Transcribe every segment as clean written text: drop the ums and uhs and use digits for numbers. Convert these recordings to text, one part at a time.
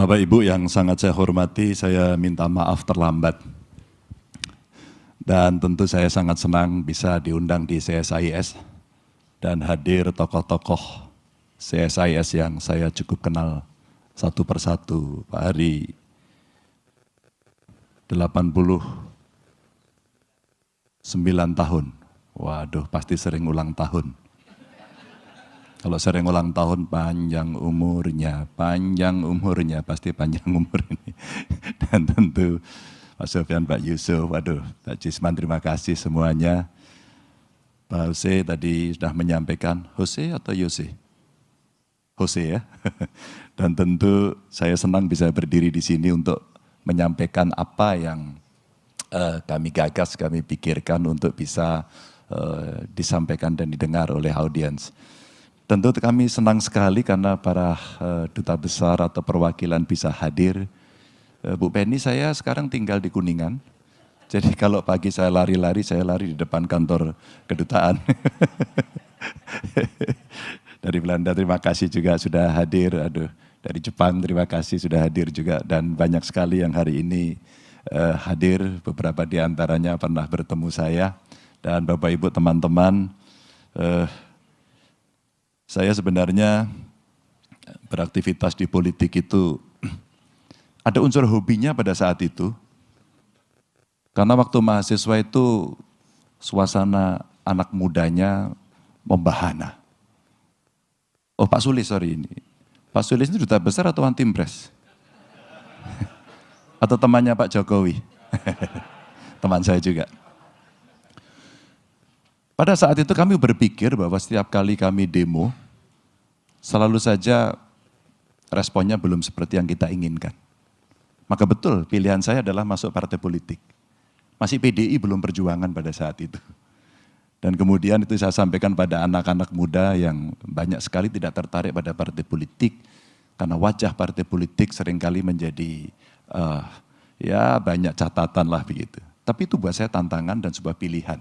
Bapak Ibu yang sangat saya hormati, saya minta maaf terlambat. Dan tentu saya sangat senang bisa diundang di CSIS dan hadir tokoh-tokoh CSIS yang saya cukup kenal satu persatu. Pak Hari, 89 tahun. Waduh, pasti sering ulang tahun. Kalau sering ulang tahun panjang umurnya, pasti panjang umur ini. Dan tentu Pak Sofyan, Pak Yusuf, waduh, Pak Jisman, terima kasih semuanya. Pak Jose tadi sudah menyampaikan, Jose atau Yose? Jose ya. Dan tentu saya senang bisa berdiri di sini untuk menyampaikan apa yang kami gagas, kami pikirkan untuk bisa disampaikan dan didengar oleh audiens. Tentu kami senang sekali karena para duta besar atau perwakilan bisa hadir. Bu Penny, saya sekarang tinggal di Kuningan. Jadi kalau pagi saya lari di depan kantor kedutaan. Dari Belanda terima kasih juga sudah hadir. Aduh, dari Jepang terima kasih sudah hadir juga. Dan banyak sekali yang hari ini hadir. Beberapa di antaranya pernah bertemu saya. Dan Bapak Ibu teman-teman, saya sebenarnya beraktivitas di politik itu ada unsur hobinya pada saat itu. Karena waktu mahasiswa itu suasana anak mudanya membahana. Oh Pak Sulis, sorry ini. Pak Sulis itu duta besar atau one team press? Atau temannya Pak Jokowi? Teman saya juga. Pada saat itu kami berpikir bahwa setiap kali kami demo, selalu saja responnya belum seperti yang kita inginkan. Maka betul pilihan saya adalah masuk partai politik. Masih PDI belum perjuangan pada saat itu. Dan kemudian itu saya sampaikan pada anak-anak muda yang banyak sekali tidak tertarik pada partai politik. Karena wajah partai politik seringkali menjadi ya banyak catatan lah begitu. Tapi itu buat saya tantangan dan sebuah pilihan.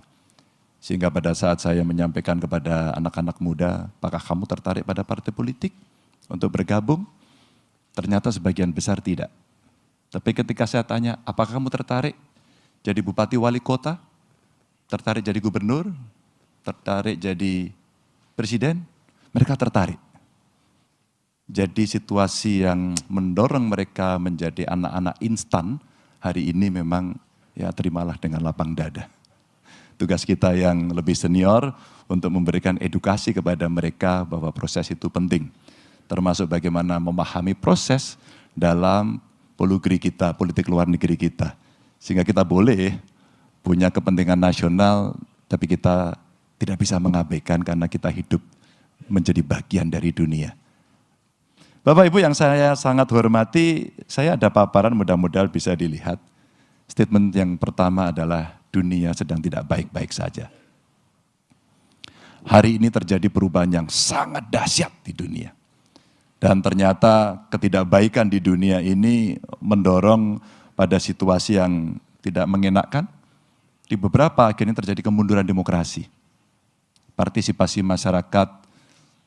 Sehingga pada saat saya menyampaikan kepada anak-anak muda, apakah kamu tertarik pada partai politik untuk bergabung? Ternyata sebagian besar tidak. Tapi ketika saya tanya, apakah kamu tertarik jadi bupati wali kota? Tertarik jadi gubernur? Tertarik jadi presiden? Mereka tertarik. Jadi situasi yang mendorong mereka menjadi anak-anak instan, hari ini memang ya terimalah dengan lapang dada. Tugas kita yang lebih senior untuk memberikan edukasi kepada mereka bahwa proses itu penting. Termasuk bagaimana memahami proses dalam politik luar negeri kita. Sehingga kita boleh punya kepentingan nasional, tapi kita tidak bisa mengabaikan karena kita hidup menjadi bagian dari dunia. Bapak Ibu yang saya sangat hormati, saya ada paparan mudah-mudahan bisa dilihat. Statement yang pertama adalah dunia sedang tidak baik-baik saja. Hari ini terjadi perubahan yang sangat dahsyat di dunia. Dan ternyata ketidakbaikan di dunia ini mendorong pada situasi yang tidak mengenakan. Di beberapa akhirnya terjadi kemunduran demokrasi. Partisipasi masyarakat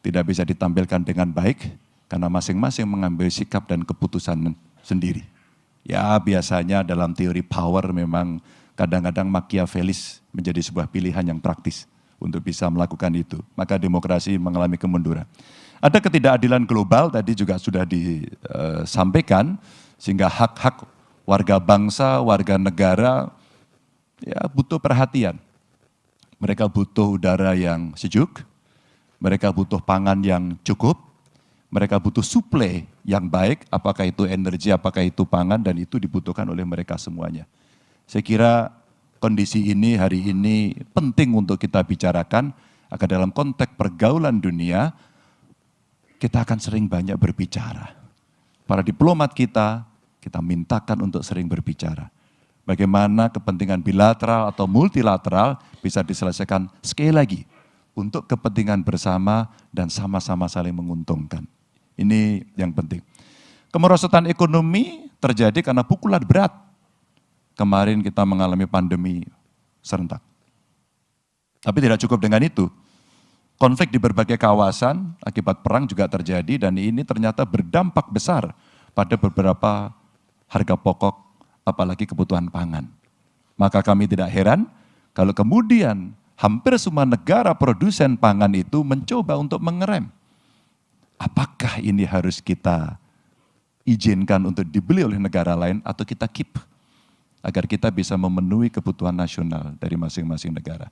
tidak bisa ditampilkan dengan baik karena masing-masing mengambil sikap dan keputusan sendiri. Ya biasanya dalam teori power memang kadang-kadang Machiavellis menjadi sebuah pilihan yang praktis untuk bisa melakukan itu. Maka demokrasi mengalami kemunduran. Ada ketidakadilan global tadi juga sudah disampaikan sehingga hak-hak warga bangsa, warga negara ya butuh perhatian. Mereka butuh udara yang sejuk, mereka butuh pangan yang cukup, mereka butuh suplai yang baik, apakah itu energi, apakah itu pangan, dan itu dibutuhkan oleh mereka semuanya. Saya kira kondisi ini hari ini penting untuk kita bicarakan, agar dalam konteks pergaulan dunia, kita akan sering banyak berbicara. Para diplomat kita mintakan untuk sering berbicara. Bagaimana kepentingan bilateral atau multilateral bisa diselesaikan sekali lagi untuk kepentingan bersama dan sama-sama saling menguntungkan. Ini yang penting. Kemerosotan ekonomi terjadi karena pukulan berat. Kemarin kita mengalami pandemi serentak. Tapi tidak cukup dengan itu. Konflik di berbagai kawasan akibat perang juga terjadi dan ini ternyata berdampak besar pada beberapa harga pokok, apalagi kebutuhan pangan. Maka kami tidak heran kalau kemudian hampir semua negara produsen pangan itu mencoba untuk mengerem. Apakah ini harus kita izinkan untuk dibeli oleh negara lain atau kita keep? Agar kita bisa memenuhi kebutuhan nasional dari masing-masing negara.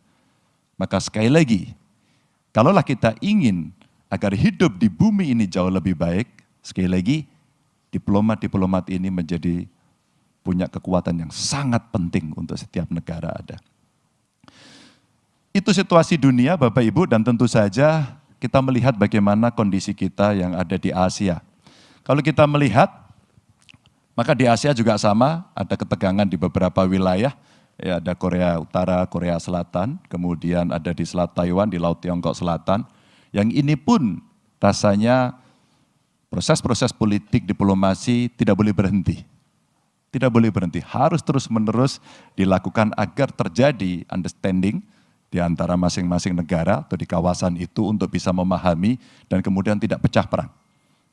Maka sekali lagi, kalaulah kita ingin agar hidup di bumi ini jauh lebih baik, sekali lagi, diplomat-diplomat ini menjadi punya kekuatan yang sangat penting untuk setiap negara ada. Itu situasi dunia Bapak Ibu, dan tentu saja kita melihat bagaimana kondisi kita yang ada di Asia. Kalau kita melihat, maka di Asia juga sama, ada ketegangan di beberapa wilayah, ya, ada Korea Utara, Korea Selatan, kemudian ada di Selat Taiwan, di Laut Tiongkok Selatan, yang ini pun rasanya proses-proses politik diplomasi tidak boleh berhenti. Tidak boleh berhenti, harus terus-menerus dilakukan agar terjadi understanding di antara masing-masing negara atau di kawasan itu untuk bisa memahami dan kemudian tidak pecah perang.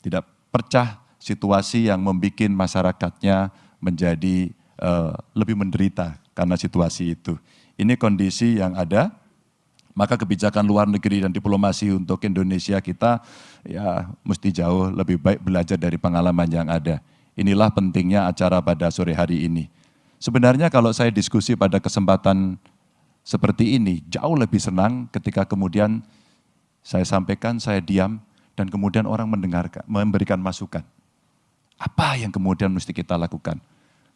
Tidak pecah situasi yang membuat masyarakatnya menjadi lebih menderita karena situasi itu. Ini kondisi yang ada. Maka kebijakan luar negeri dan diplomasi untuk Indonesia kita ya mesti jauh lebih baik belajar dari pengalaman yang ada. Inilah pentingnya acara pada sore hari ini. Sebenarnya kalau saya diskusi pada kesempatan seperti ini, jauh lebih senang ketika kemudian saya sampaikan, saya diam, dan kemudian orang mendengarkan, memberikan masukan. Apa yang kemudian mesti kita lakukan?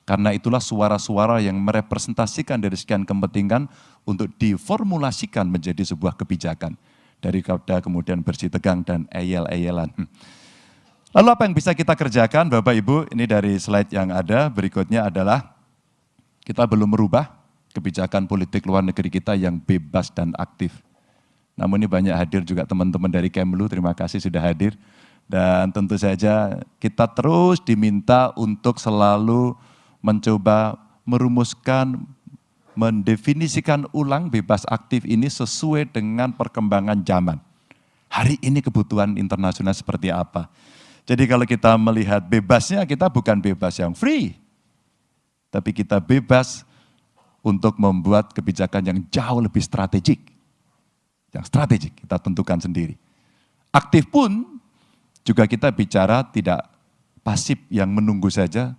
Karena itulah suara-suara yang merepresentasikan dari sekian kepentingan untuk diformulasikan menjadi sebuah kebijakan. Daripada kemudian bersih tegang dan eyel-eyelan. Lalu apa yang bisa kita kerjakan Bapak Ibu? Ini dari slide yang ada, berikutnya adalah kita belum merubah kebijakan politik luar negeri kita yang bebas dan aktif. Namun ini banyak hadir juga teman-teman dari Kemlu, terima kasih sudah hadir. Dan tentu saja kita terus diminta untuk selalu mencoba merumuskan, mendefinisikan ulang bebas aktif ini sesuai dengan perkembangan zaman. Hari ini kebutuhan internasional seperti apa. Jadi kalau kita melihat bebasnya, kita bukan bebas yang free. Tapi kita bebas untuk membuat kebijakan yang jauh lebih strategik. Yang strategik kita tentukan sendiri. Aktif pun juga kita bicara tidak pasif yang menunggu saja,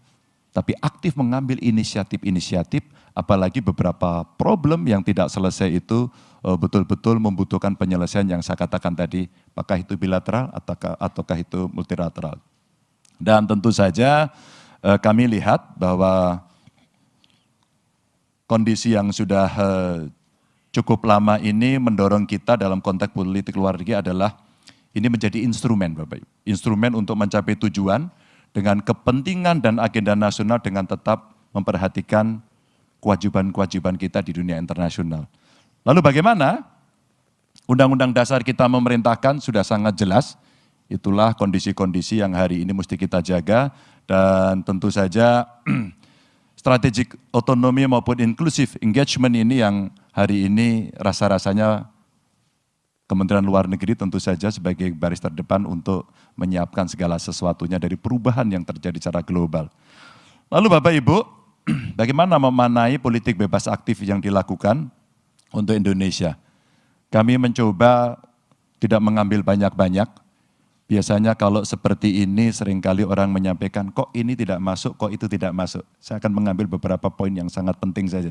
tapi aktif mengambil inisiatif-inisiatif, apalagi beberapa problem yang tidak selesai itu betul-betul membutuhkan penyelesaian yang saya katakan tadi, apakah itu bilateral ataukah itu multilateral. Dan tentu saja kami lihat bahwa kondisi yang sudah cukup lama ini mendorong kita dalam konteks politik luar negeri adalah ini menjadi instrumen Bapak Ibu. Instrumen untuk mencapai tujuan dengan kepentingan dan agenda nasional dengan tetap memperhatikan kewajiban-kewajiban kita di dunia internasional. Lalu bagaimana? Undang-undang dasar kita memerintahkan sudah sangat jelas. Itulah kondisi-kondisi yang hari ini mesti kita jaga. Dan tentu saja strategic otonomi maupun inclusive engagement ini yang hari ini rasa-rasanya Kementerian Luar Negeri tentu saja sebagai baris terdepan untuk menyiapkan segala sesuatunya dari perubahan yang terjadi secara global. Lalu Bapak Ibu, bagaimana memanai politik bebas aktif yang dilakukan untuk Indonesia? Kami mencoba tidak mengambil banyak-banyak. Biasanya kalau seperti ini seringkali orang menyampaikan, kok ini tidak masuk, kok itu tidak masuk. Saya akan mengambil beberapa poin yang sangat penting saja.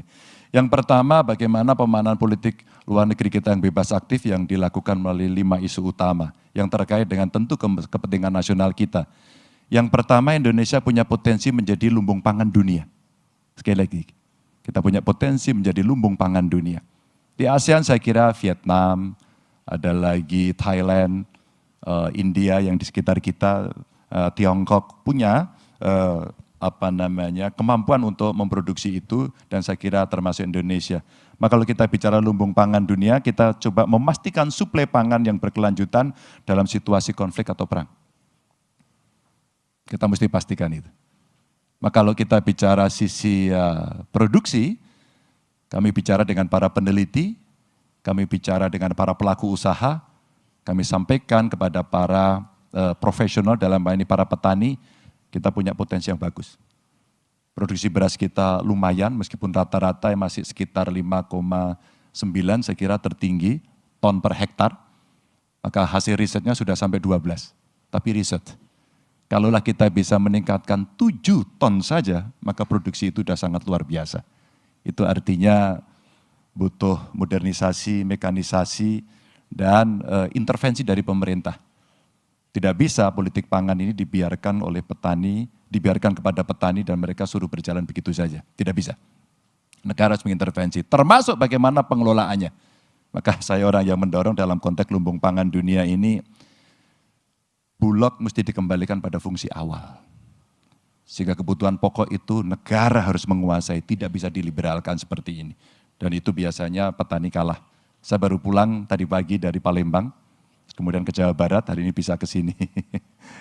Yang pertama, bagaimana pemanahan politik luar negeri kita yang bebas aktif yang dilakukan melalui 5 isu utama yang terkait dengan tentu kepentingan nasional kita. Yang pertama, Indonesia punya potensi menjadi lumbung pangan dunia. Sekali lagi, kita punya potensi menjadi lumbung pangan dunia. Di ASEAN saya kira Vietnam, ada lagi Thailand, India yang di sekitar kita, Tiongkok punya kemampuan untuk memproduksi itu dan saya kira termasuk Indonesia. Maka kalau kita bicara lumbung pangan dunia, kita coba memastikan suplai pangan yang berkelanjutan dalam situasi konflik atau perang. Kita mesti pastikan itu. Maka kalau kita bicara sisi produksi, kami bicara dengan para peneliti, kami bicara dengan para pelaku usaha, kami sampaikan kepada para profesional dalam hal ini para petani, kita punya potensi yang bagus. Produksi beras kita lumayan, meskipun rata-rata masih sekitar 5,9 saya kira tertinggi ton per hektar. Maka hasil risetnya sudah sampai 12. Tapi riset, kalaulah kita bisa meningkatkan 7 ton saja, maka produksi itu sudah sangat luar biasa. Itu artinya butuh modernisasi, mekanisasi, dan intervensi dari pemerintah. Tidak bisa politik pangan ini dibiarkan oleh petani, dibiarkan kepada petani dan mereka suruh berjalan begitu saja. Tidak bisa. Negara harus mengintervensi, termasuk bagaimana pengelolaannya. Maka saya orang yang mendorong dalam konteks lumbung pangan dunia ini, Bulog mesti dikembalikan pada fungsi awal. Sehingga kebutuhan pokok itu negara harus menguasai, tidak bisa diliberalkan seperti ini. Dan itu biasanya petani kalah. Saya baru pulang tadi pagi dari Palembang, kemudian ke Jawa Barat, hari ini bisa ke sini.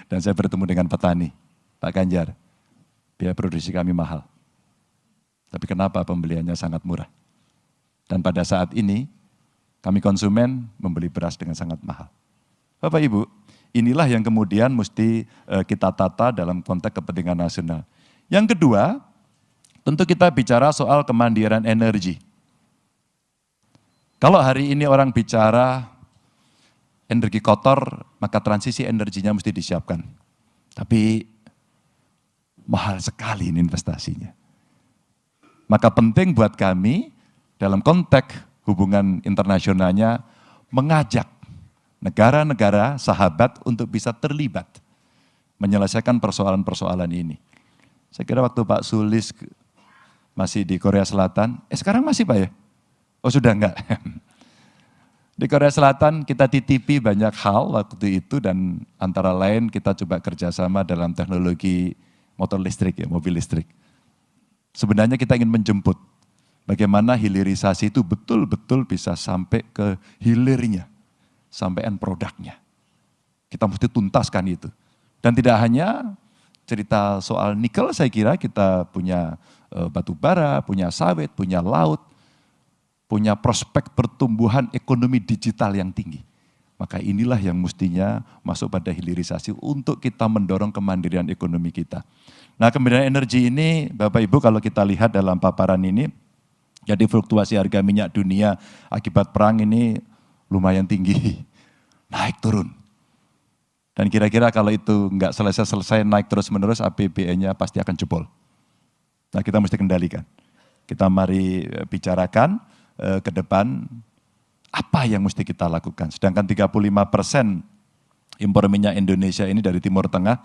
Dan saya bertemu dengan petani, Pak Ganjar, biaya produksi kami mahal. Tapi kenapa pembeliannya sangat murah? Dan pada saat ini, kami konsumen membeli beras dengan sangat mahal. Bapak Ibu, inilah yang kemudian mesti kita tata dalam konteks kepentingan nasional. Yang kedua, tentu kita bicara soal kemandirian energi. Kalau hari ini orang bicara energi kotor, maka transisi energinya mesti disiapkan. Tapi mahal sekali ini investasinya. Maka penting buat kami dalam konteks hubungan internasionalnya mengajak negara-negara sahabat untuk bisa terlibat menyelesaikan persoalan-persoalan ini. Saya kira waktu Pak Sulis masih di Korea Selatan, sekarang masih Pak ya? Oh sudah enggak? Di Korea Selatan kita titipi banyak hal waktu itu dan antara lain kita coba kerjasama dalam teknologi motor listrik ya, mobil listrik. Sebenarnya kita ingin menjemput bagaimana hilirisasi itu betul-betul bisa sampai ke hilirnya, sampai end produknya. Kita mesti tuntaskan itu. Dan tidak hanya cerita soal nikel, saya kira kita punya batu bara, punya sawit, punya laut, punya prospek pertumbuhan ekonomi digital yang tinggi. Maka inilah yang mestinya masuk pada hilirisasi untuk kita mendorong kemandirian ekonomi kita. Nah, kemandirian energi ini Bapak Ibu kalau kita lihat dalam paparan ini, jadi fluktuasi harga minyak dunia akibat perang ini lumayan tinggi, naik turun. Dan kira-kira kalau itu nggak selesai naik terus-menerus, APBN-nya pasti akan jebol. Nah kita mesti kendalikan. Kita mari bicarakan ke depan apa yang mesti kita lakukan. Sedangkan 35% impor minyak Indonesia ini dari Timur Tengah,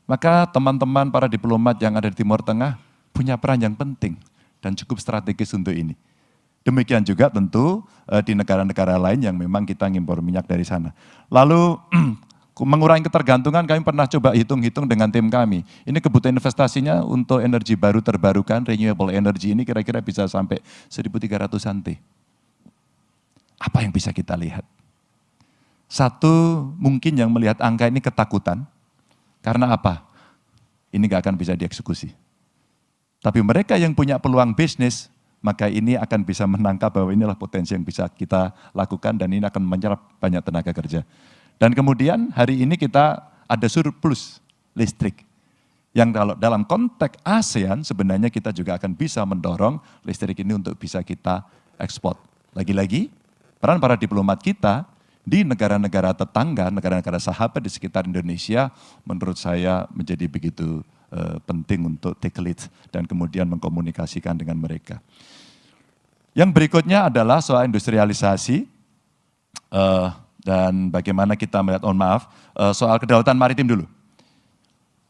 maka teman-teman para diplomat yang ada di Timur Tengah punya peran yang penting dan cukup strategis untuk ini. Demikian juga tentu di negara-negara lain yang memang kita ngimpor minyak dari sana. Lalu mengurangi ketergantungan kami pernah coba hitung-hitung dengan tim kami. Ini kebutuhan investasinya untuk energi baru terbarukan, renewable energy ini kira-kira bisa sampai 1.300-an T. Apa yang bisa kita lihat? Satu, mungkin yang melihat angka ini ketakutan. Karena apa? Ini gak akan bisa dieksekusi. Tapi mereka yang punya peluang bisnis, maka ini akan bisa menangkap bahwa inilah potensi yang bisa kita lakukan dan ini akan menyerap banyak tenaga kerja. Dan kemudian hari ini kita ada surplus listrik. Yang kalau dalam konteks ASEAN sebenarnya kita juga akan bisa mendorong listrik ini untuk bisa kita ekspor. Lagi-lagi peran para diplomat kita di negara-negara tetangga, negara-negara sahabat di sekitar Indonesia menurut saya menjadi begitu penting untuk take lead dan kemudian mengkomunikasikan dengan mereka. Yang berikutnya adalah soal industrialisasi. Dan bagaimana kita melihat, soal kedaulatan maritim dulu.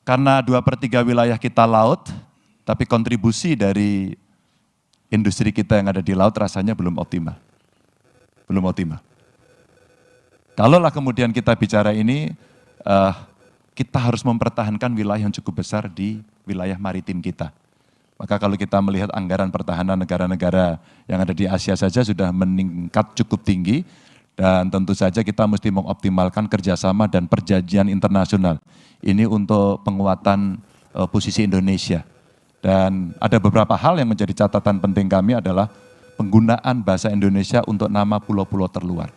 Karena 2/3 wilayah kita laut, tapi kontribusi dari industri kita yang ada di laut rasanya belum optimal. Belum optimal. Kalaulah kemudian kita bicara ini, kita harus mempertahankan wilayah yang cukup besar di wilayah maritim kita. Maka kalau kita melihat anggaran pertahanan negara-negara yang ada di Asia saja sudah meningkat cukup tinggi, dan tentu saja kita mesti mengoptimalkan kerjasama dan perjanjian internasional. Ini untuk penguatan posisi Indonesia. Dan ada beberapa hal yang menjadi catatan penting kami adalah penggunaan bahasa Indonesia untuk nama pulau-pulau terluar.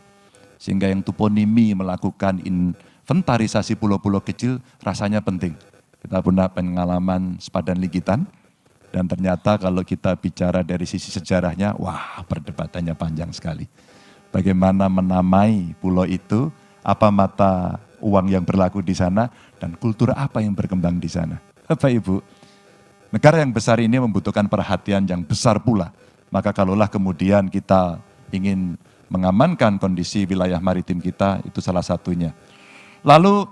Sehingga yang toponimi melakukan inventarisasi pulau-pulau kecil rasanya penting. kita punya pengalaman sepadan likitan, dan ternyata kalau kita bicara dari sisi sejarahnya, wah perdebatannya panjang sekali. Bagaimana menamai pulau itu, apa mata uang yang berlaku di sana, dan kultur apa yang berkembang di sana. Bapak Ibu, negara yang besar ini membutuhkan perhatian yang besar pula. Maka kalaulah kemudian kita ingin mengamankan kondisi wilayah maritim kita, itu salah satunya. Lalu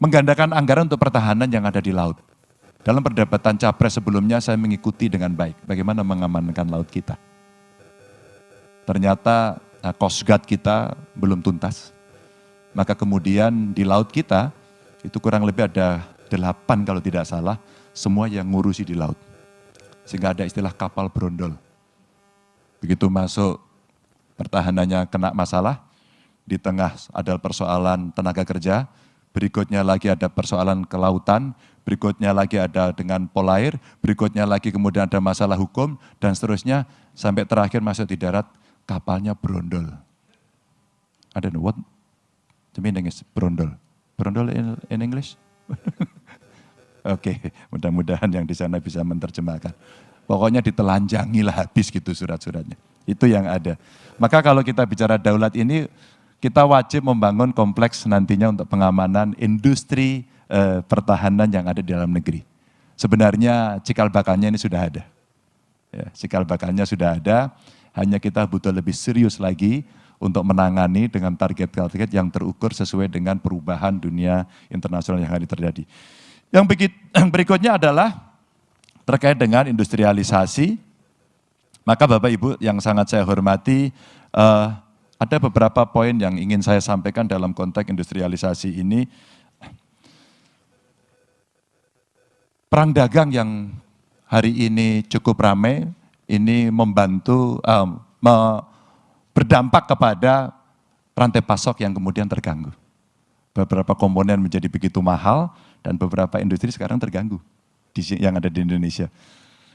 menggandakan anggaran untuk pertahanan yang ada di laut. Dalam perdebatan capres sebelumnya saya mengikuti dengan baik bagaimana mengamankan laut kita. Ternyata Coast Guard kita belum tuntas. Maka kemudian di laut kita itu kurang lebih ada 8 kalau tidak salah, semua yang ngurusi di laut. Sehingga ada istilah kapal brondol. Begitu masuk pertahanannya kena masalah, di tengah ada persoalan tenaga kerja, berikutnya lagi ada persoalan kelautan, berikutnya lagi ada dengan polair, berikutnya lagi kemudian ada masalah hukum, dan seterusnya sampai terakhir masuk di darat, kapalnya brondol. I don't know what the meaning is brondol. Brondol in English? Oke, mudah-mudahan yang di sana bisa menerjemahkan. Pokoknya ditelanjangi lah habis gitu surat-suratnya. Itu yang ada. Maka kalau kita bicara daulat ini, kita wajib membangun kompleks nantinya untuk pengamanan industri pertahanan yang ada di dalam negeri. Sebenarnya cikal bakalnya ini sudah ada. Ya, cikal bakalnya sudah ada, hanya kita butuh lebih serius lagi untuk menangani dengan target-target yang terukur sesuai dengan perubahan dunia internasional yang hari terjadi. Yang berikutnya adalah terkait dengan industrialisasi. Maka Bapak Ibu yang sangat saya hormati, ada beberapa poin yang ingin saya sampaikan dalam konteks industrialisasi ini. Perang dagang yang hari ini cukup ramai, ini membantu, berdampak kepada rantai pasok yang kemudian terganggu. Beberapa komponen menjadi begitu mahal, dan beberapa industri sekarang terganggu yang ada di Indonesia.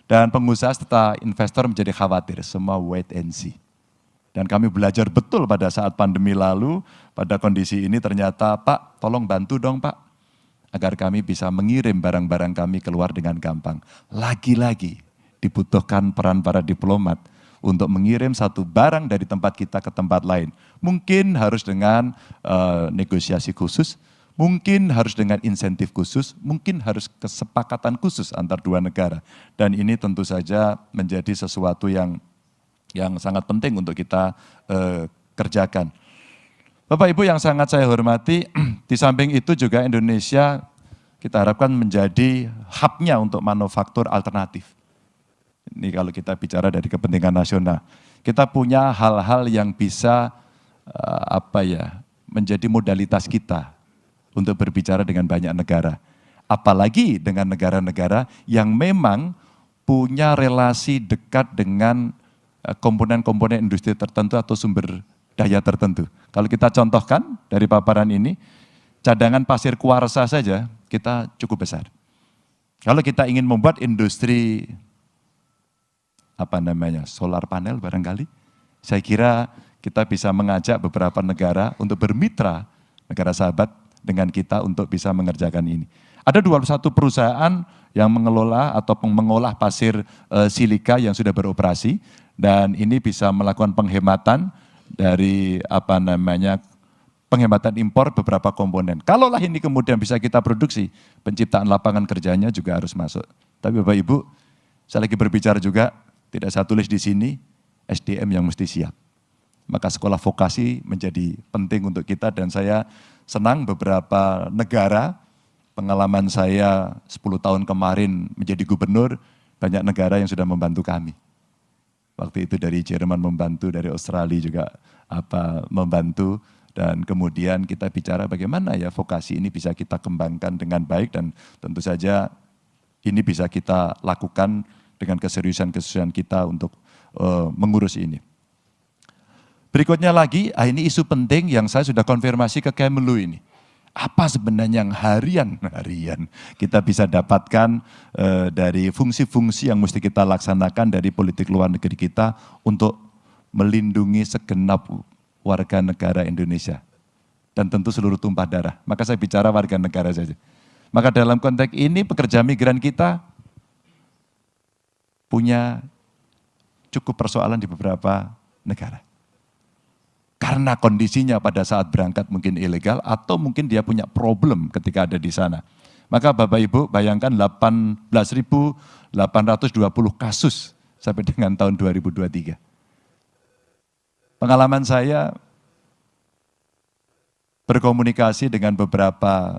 Dan pengusaha serta investor menjadi khawatir, semua wait and see. Dan kami belajar betul pada saat pandemi lalu, pada kondisi ini ternyata, Pak, tolong bantu dong Pak, agar kami bisa mengirim barang-barang kami keluar dengan gampang. Lagi-lagi dibutuhkan peran para diplomat untuk mengirim satu barang dari tempat kita ke tempat lain. Mungkin harus dengan negosiasi khusus, mungkin harus dengan insentif khusus, mungkin harus kesepakatan khusus antar dua negara. Dan ini tentu saja menjadi sesuatu yang sangat penting untuk kita kerjakan. Bapak Ibu yang sangat saya hormati, di samping itu juga Indonesia kita harapkan menjadi hub-nya untuk manufaktur alternatif. Ini kalau kita bicara dari kepentingan nasional. Kita punya hal-hal yang bisa menjadi modalitas kita untuk berbicara dengan banyak negara. Apalagi dengan negara-negara yang memang punya relasi dekat dengan komponen-komponen industri tertentu atau sumber daya tertentu. Kalau kita contohkan dari paparan ini, cadangan pasir kuarsa saja kita cukup besar. Kalau kita ingin membuat industri solar panel barangkali, saya kira kita bisa mengajak beberapa negara untuk bermitra, negara sahabat dengan kita untuk bisa mengerjakan ini. Ada 21 perusahaan yang mengelola atau mengolah pasir silika yang sudah beroperasi, dan ini bisa melakukan penghematan dari penghematan impor beberapa komponen. Kalaulah ini kemudian bisa kita produksi, penciptaan lapangan kerjanya juga harus masuk. Tapi Bapak Ibu, saya lagi berbicara juga, tidak saya tulis di sini, SDM yang mesti siap. Maka sekolah vokasi menjadi penting untuk kita, dan saya senang beberapa negara, pengalaman saya 10 tahun kemarin menjadi gubernur, banyak negara yang sudah membantu kami. Waktu itu dari Jerman membantu, dari Australia juga membantu, dan kemudian kita bicara bagaimana ya vokasi ini bisa kita kembangkan dengan baik, dan tentu saja ini bisa kita lakukan dengan keseriusan-keseriusan kita untuk mengurus ini. Berikutnya lagi, ini isu penting yang saya sudah konfirmasi ke Kemlu ini. Apa sebenarnya yang harian kita bisa dapatkan dari fungsi-fungsi yang mesti kita laksanakan dari politik luar negeri kita untuk melindungi segenap warga negara Indonesia. Dan tentu seluruh tumpah darah. Maka saya bicara warga negara saja. Maka dalam konteks ini pekerja migran kita punya cukup persoalan di beberapa negara. Karena kondisinya pada saat berangkat mungkin ilegal atau mungkin dia punya problem ketika ada di sana. Maka Bapak Ibu bayangkan 18.820 kasus sampai dengan tahun 2023. Pengalaman saya berkomunikasi dengan beberapa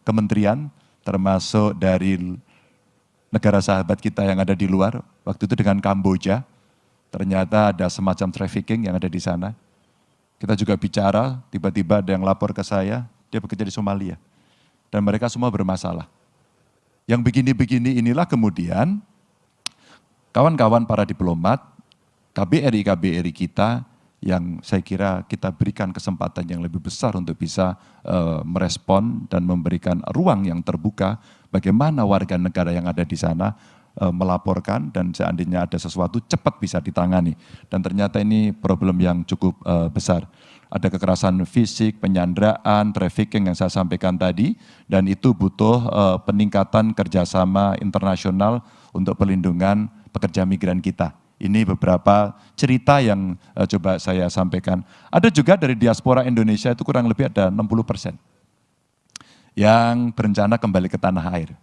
kementerian, termasuk dari negara sahabat kita yang ada di luar, waktu itu dengan Kamboja, ternyata ada semacam trafficking yang ada di sana. Kita juga bicara, tiba-tiba ada yang lapor ke saya, dia bekerja di Somalia. Dan mereka semua bermasalah. Yang begini-begini inilah kemudian kawan-kawan para diplomat, KBRI kita yang saya kira kita berikan kesempatan yang lebih besar untuk bisa merespon dan memberikan ruang yang terbuka bagaimana warga negara yang ada di sana melaporkan dan seandainya ada sesuatu cepat bisa ditangani. Dan ternyata ini problem yang cukup besar. Ada kekerasan fisik, penyanderaan, trafficking yang saya sampaikan tadi, dan itu butuh peningkatan kerjasama internasional untuk perlindungan pekerja migran kita. Ini beberapa cerita yang coba saya sampaikan. Ada juga dari diaspora Indonesia itu kurang lebih ada 60% yang berencana kembali ke tanah air.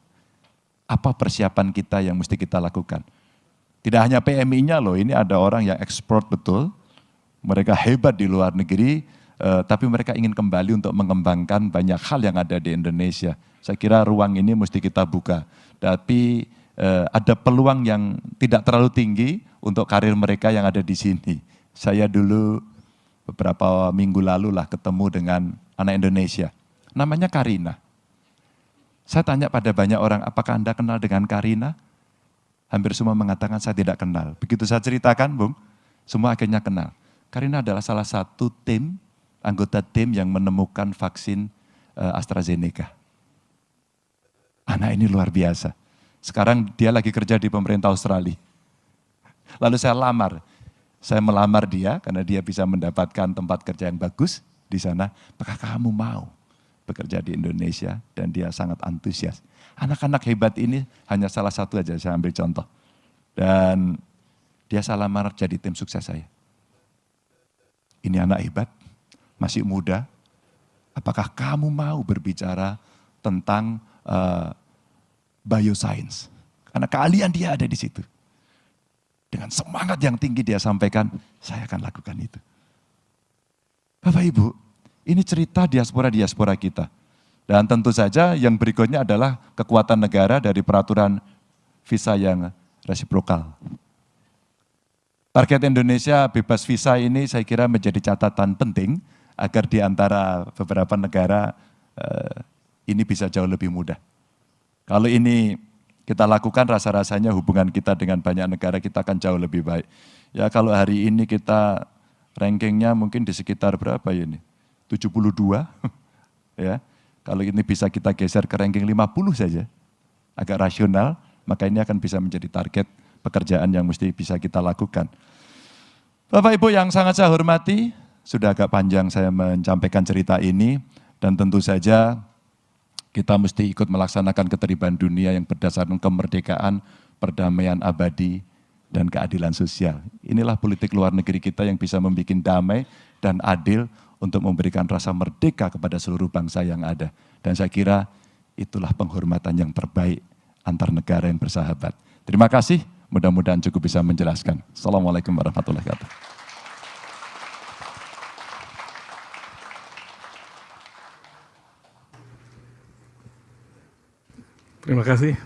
Apa persiapan kita yang mesti kita lakukan? Tidak hanya PMI-nya loh, ini ada orang yang ekspor betul, mereka hebat di luar negeri, tapi mereka ingin kembali untuk mengembangkan banyak hal yang ada di Indonesia. Saya kira ruang ini mesti kita buka, tapi ada peluang yang tidak terlalu tinggi untuk karir mereka yang ada di sini. Saya dulu beberapa minggu lalu lah ketemu dengan anak Indonesia, namanya Karina. Saya tanya pada banyak orang, apakah Anda kenal dengan Karina? Hampir semua mengatakan saya tidak kenal. Begitu saya ceritakan, Bung, semua akhirnya kenal. Karina adalah salah satu anggota tim yang menemukan vaksin AstraZeneca. Anak ini luar biasa. Sekarang dia lagi kerja di pemerintah Australia. Lalu saya melamar dia karena dia bisa mendapatkan tempat kerja yang bagus di sana. Apakah kamu mau bekerja di Indonesia? Dan dia sangat antusias. Anak-anak hebat ini hanya salah satu aja saya ambil contoh. Dan dia saya lamar jadi tim sukses saya. Ini anak hebat, masih muda. Apakah kamu mau berbicara tentang bioscience? Karena keahlian dia ada di situ. Dengan semangat yang tinggi dia sampaikan, saya akan lakukan itu. Bapak Ibu, ini cerita diaspora kita. Dan tentu saja yang berikutnya adalah kekuatan negara dari peraturan visa yang resiprokal. Target Indonesia bebas visa ini saya kira menjadi catatan penting agar di antara beberapa negara ini bisa jauh lebih mudah. Kalau ini kita lakukan rasa-rasanya hubungan kita dengan banyak negara kita akan jauh lebih baik. Ya kalau hari ini kita rankingnya mungkin di sekitar berapa ya ini? 72 ya. Kalau ini bisa kita geser ke ranking 50 saja, agak rasional, maka ini akan bisa menjadi target pekerjaan yang mesti bisa kita lakukan. Bapak Ibu yang sangat saya hormati, sudah agak panjang saya menyampaikan cerita ini, dan tentu saja kita mesti ikut melaksanakan ketertiban dunia yang berdasarkan kemerdekaan, perdamaian abadi, dan keadilan sosial. Inilah politik luar negeri kita yang bisa membuat damai dan adil untuk memberikan rasa merdeka kepada seluruh bangsa yang ada. Dan saya kira itulah penghormatan yang terbaik antar negara yang bersahabat. Terima kasih, mudah-mudahan cukup bisa menjelaskan. Assalamualaikum warahmatullahi wabarakatuh. Terima kasih.